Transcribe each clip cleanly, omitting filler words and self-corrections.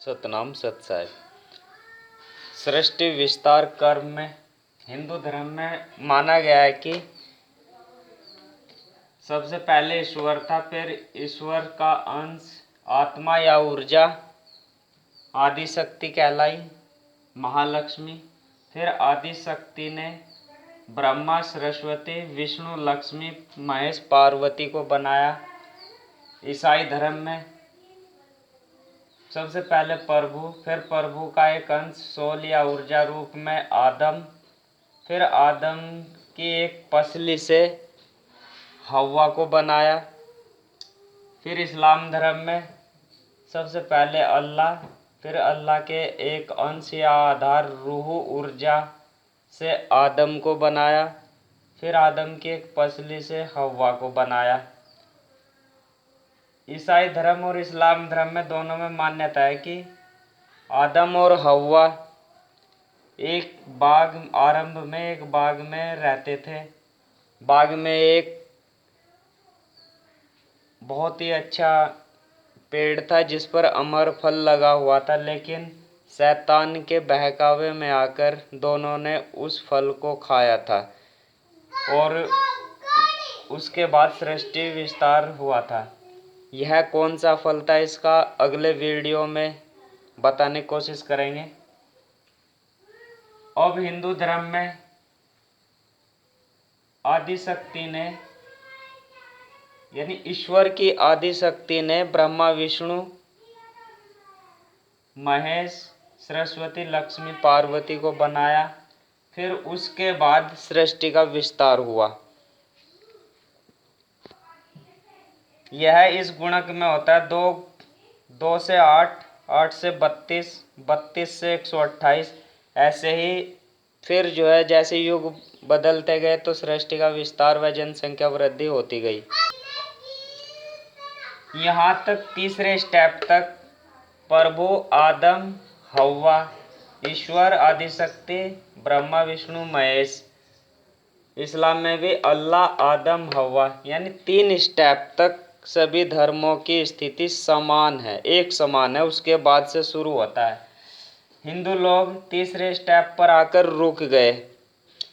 सतनाम सत साहिब। सृष्टि विस्तार कर्म में हिंदू धर्म में माना गया है कि सबसे पहले ईश्वर था, फिर ईश्वर का अंश आत्मा या ऊर्जा आदि शक्ति कहलाई महालक्ष्मी। फिर आदि शक्ति ने ब्रह्मा, सरस्वती, विष्णु, लक्ष्मी, महेश, पार्वती को बनाया। ईसाई धर्म में सबसे पहले प्रभु, फिर प्रभु का एक अंश सोल या ऊर्जा रूप में आदम, फिर आदम की एक पसली से हव्वा को बनाया। फिर इस्लाम धर्म में सबसे पहले अल्लाह, फिर अल्लाह के एक अंश या आधार रूह ऊर्जा से आदम को बनाया। फिर आदम की एक पसली से हव्वा को बनाया। ईसाई धर्म और इस्लाम धर्म में दोनों में मान्यता है कि आदम और हव्वा एक बाग आरंभ में एक बाग में रहते थे। बाग में एक बहुत ही अच्छा पेड़ था जिस पर अमर फल लगा हुआ था, लेकिन शैतान के बहकावे में आकर दोनों ने उस फल को खाया था और उसके बाद सृष्टि विस्तार हुआ था। यह कौन सा फल था, इसका अगले वीडियो में बताने की कोशिश करेंगे। अब हिंदू धर्म में आदि शक्ति ने यानी ईश्वर की आदि शक्ति ने ब्रह्मा, विष्णु, महेश, सरस्वती, लक्ष्मी, पार्वती को बनाया। फिर उसके बाद सृष्टि का विस्तार हुआ। यह इस गुणक में होता है 2 से 8, 8 से 32, 32 से 128। ऐसे ही फिर जो है जैसे युग बदलते गए तो सृष्टि का विस्तार व जनसंख्या वृद्धि होती गई। यहाँ तक तीसरे स्टेप तक प्रभु, आदम, हव्वा, ईश्वर, आदिशक्ति, ब्रह्मा, विष्णु, महेश। इस्लाम में भी अल्लाह, आदम, हव्वा, यानी 3 स्टेप तक सभी धर्मों की स्थिति समान है, एक समान है। उसके बाद से शुरू होता है। हिंदू लोग तीसरे स्टेप पर आकर रुक गए,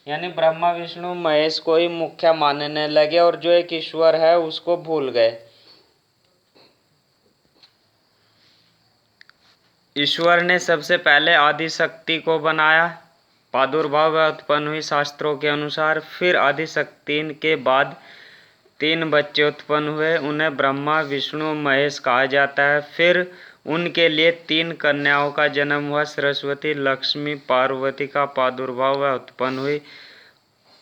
यानी ब्रह्मा, विष्णु, महेश को ही मुख्य मानने लगे और जो एक ईश्वर है उसको भूल गए। ईश्वर ने सबसे पहले आदि शक्ति को बनाया, प्रादुर्भाव उत्पन्न हुई शास्त्रों के अनुसार। फिर आदि शक्ति के बाद 3 बच्चे उत्पन्न हुए, उन्हें ब्रह्मा, विष्णु, महेश कहा जाता है। फिर उनके लिए 3 कन्याओं का जन्म हुआ, सरस्वती, लक्ष्मी, पार्वती का प्रादुर्भाव उत्पन्न हुई।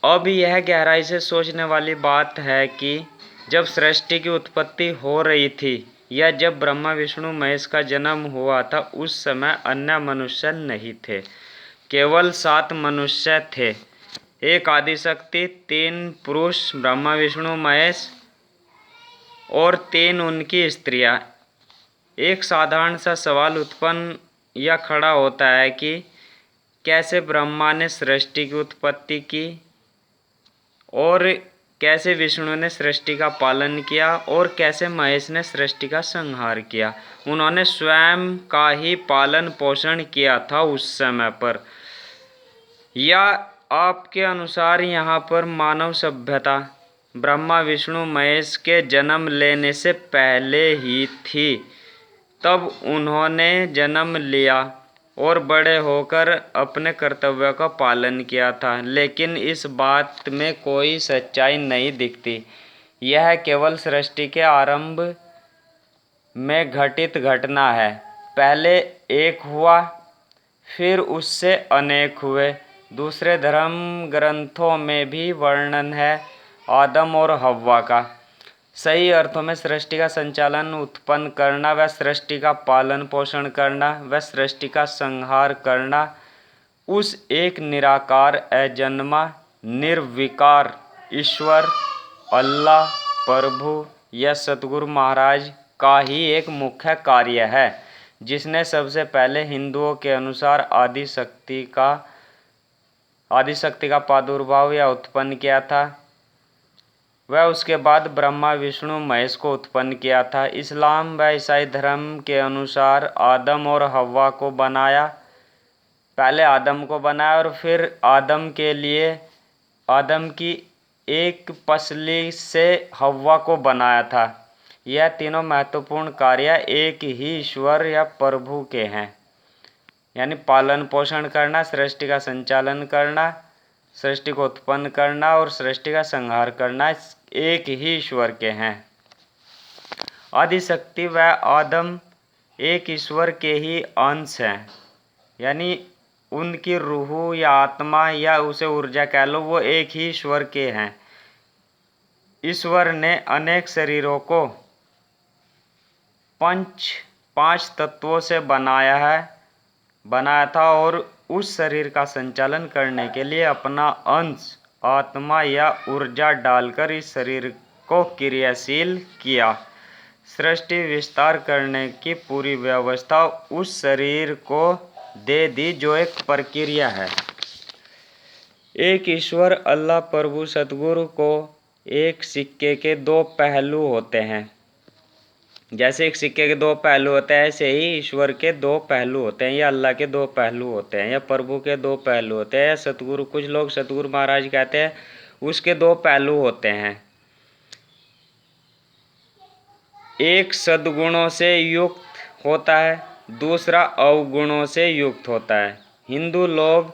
अब यह गहराई से सोचने वाली बात है कि जब सृष्टि की उत्पत्ति हो रही थी या जब ब्रह्मा, विष्णु, महेश का जन्म हुआ था, उस समय अन्य मनुष्य नहीं थे, केवल 7 मनुष्य थे। एक आदिशक्ति, 3 पुरुष ब्रह्मा, विष्णु, महेश और 3 उनकी स्त्रियां। एक साधारण सा सवाल उत्पन्न या खड़ा होता है कि कैसे ब्रह्मा ने सृष्टि की उत्पत्ति की और कैसे विष्णु ने सृष्टि का पालन किया और कैसे महेश ने सृष्टि का संहार किया। उन्होंने स्वयं का ही पालन पोषण किया था उस समय पर, या आपके अनुसार यहाँ पर मानव सभ्यता ब्रह्मा, विष्णु, महेश के जन्म लेने से पहले ही थी, तब उन्होंने जन्म लिया और बड़े होकर अपने कर्तव्यों का पालन किया था। लेकिन इस बात में कोई सच्चाई नहीं दिखती। यह केवल सृष्टि के आरंभ में घटित घटना है। पहले एक हुआ, फिर उससे अनेक हुए। दूसरे धर्म ग्रंथों में भी वर्णन है आदम और हव्वा का। सही अर्थों में सृष्टि का संचालन, उत्पन्न करना व सृष्टि का पालन पोषण करना व सृष्टि का संहार करना उस एक निराकार, अजन्मा, निर्विकार ईश्वर अल्लाह, प्रभु या सतगुरु महाराज का ही एक मुख्य कार्य है, जिसने सबसे पहले हिंदुओं के अनुसार आदि शक्ति का प्रादुर्भाव या उत्पन्न किया था। वह उसके बाद ब्रह्मा विष्णु महेश को उत्पन्न किया था। इस्लाम व ईसाई धर्म के अनुसार आदम और हव्वा को बनाया, पहले आदम को बनाया और फिर आदम के लिए आदम की एक पसली से हव्वा को बनाया था। यह तीनों महत्वपूर्ण कार्य एक ही ईश्वर या प्रभु के हैं, यानी पालन पोषण करना, सृष्टि का संचालन करना, सृष्टि को उत्पन्न करना और सृष्टि का संहार करना एक ही ईश्वर के हैं। आदिशक्ति व आदम एक ईश्वर के ही अंश हैं, यानी उनकी रूह या आत्मा या उसे ऊर्जा कह लो, वो एक ही ईश्वर के हैं। ईश्वर ने अनेक शरीरों को पांच तत्वों से बनाया था और उस शरीर का संचालन करने के लिए अपना अंश आत्मा या ऊर्जा डालकर इस शरीर को क्रियाशील किया। सृष्टि विस्तार करने की पूरी व्यवस्था उस शरीर को दे दी, जो एक प्रक्रिया है। एक ईश्वर अल्लाह प्रभु सतगुरु को एक सिक्के के दो पहलू होते हैं। जैसे एक सिक्के के दो पहलू होते हैं, ऐसे ही ईश्वर के दो पहलू होते हैं, या अल्लाह के दो पहलू होते हैं, या प्रभु के दो पहलू होते हैं, या सतगुरु, कुछ लोग सतगुरु महाराज कहते हैं, उसके दो पहलू होते हैं। एक सद्गुणों से युक्त होता है, दूसरा अवगुणों से युक्त होता है। हिंदू लोग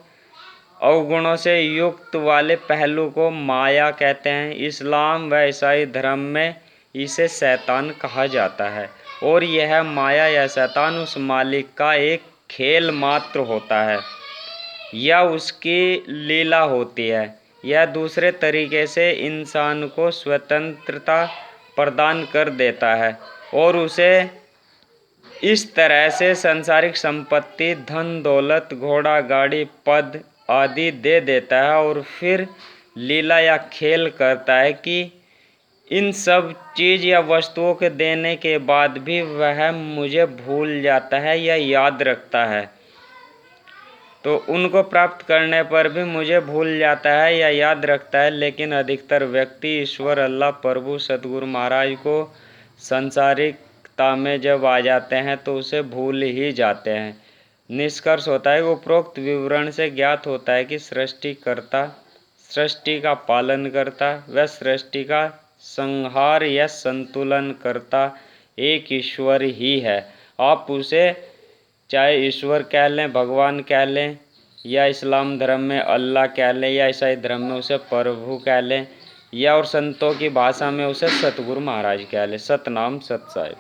अवगुणों से युक्त वाले पहलू को माया कहते हैं। इस्लाम व ईसाई धर्म में इसे शैतान कहा जाता है, और यह माया या शैतान उस मालिक का एक खेल मात्र होता है या उसकी लीला होती है। यह दूसरे तरीके से इंसान को स्वतंत्रता प्रदान कर देता है और उसे इस तरह से सांसारिक संपत्ति, धन दौलत, घोड़ा गाड़ी, पद आदि दे देता है और फिर लीला या खेल करता है कि इन सब चीज़ या वस्तुओं के देने के बाद भी वह मुझे भूल जाता है या याद रखता है, तो उनको प्राप्त करने पर भी मुझे भूल जाता है या याद रखता है। लेकिन अधिकतर व्यक्ति ईश्वर अल्लाह प्रभु सतगुरु महाराज को सांसारिकता में जब आ जाते हैं तो उसे भूल ही जाते हैं। निष्कर्ष होता है, उपरोक्त विवरण से ज्ञात होता है कि सृष्टिकर्ता, सृष्टि का पालन करता व सृष्टि का संहार या संतुलन करता एक ईश्वर ही है। आप उसे चाहे ईश्वर कह लें, भगवान कह लें, या इस्लाम धर्म में अल्लाह कह लें, या ईसाई धर्म में उसे प्रभु कह लें, या और संतों की भाषा में उसे सतगुरु महाराज कह लें। सतनाम सत साहिब।